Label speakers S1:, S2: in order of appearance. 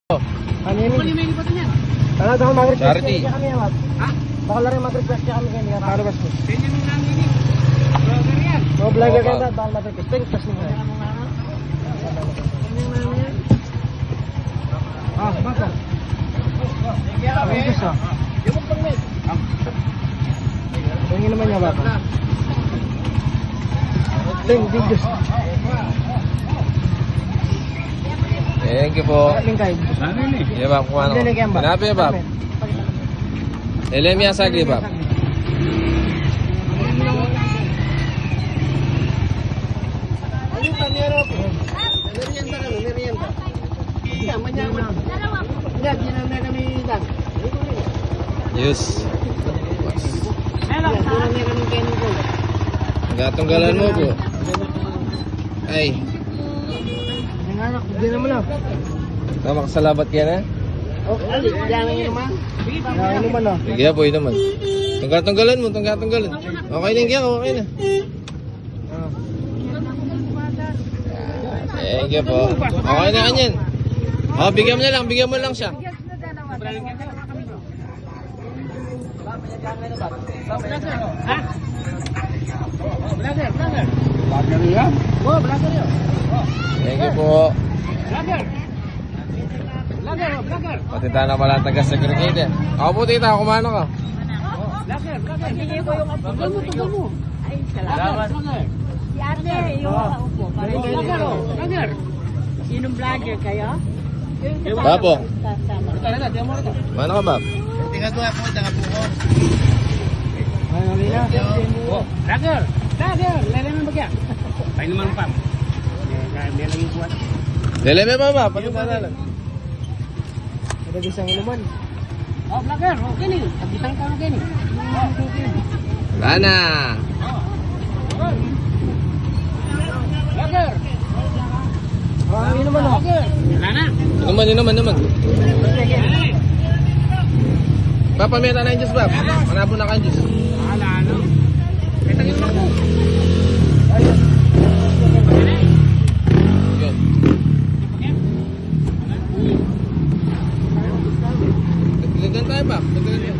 S1: Ano yun? Ano daw mag-request kami yan, ha? Baka lang mag-request kami kaya hindi ka para basta. Ganyan mo lang ini. Vlogger yan. No vlogger ka na, baka mag-request. Thanks, tas mo nga. Ah, baka. Thanks, ah. Tingin naman niya, baka. Thanks, videos.
S2: Thank you po. Iya bab, kuha na. Kenapa ya bab? Elem ya sagli bab. Yus. Enggak tunggalan mo po. Ay.
S1: Nanganak, hindi naman lang.
S2: Tama ka sa labat kaya na?
S1: Okay, yan naman. Yan naman ah.
S2: Sige po, naman. Tunggal-tunggalan mo, tunggal-tunggalan. Okay na kaya, okay na. Sige po. Okay na kanyan. Oh, bigyan mo na lang siya. Thank you po. Pati tayo na pala taga-segregated. Ako po tita, kumano ka?
S3: Tunggal mo. Ay, salamat. Si ate, yung upo. Sinong vlogger kayo?
S2: Papo. Mano ka, Bab?
S1: Tingagawa po, tagabuko. Ano nila?
S4: Vlogger! Lele mo bagya. Paano naman pam? May lang yung buwan.
S2: Dele me pa, Bab. Pati tayo lang.
S1: Ada isang inuman.
S4: Oh, vlogger! Okay ni. Tagisang ka okay ni.
S2: Wala na.
S4: Vlogger!
S1: Inuman ah.
S4: Wala na.
S2: Inuman. Bab, pamita na yung juice, Bab. Manabo na ka yung juice.
S4: Wala na. May tagin mo ako.
S2: Yun. Dagdagan tayo, Bab. Dagdagan tayo.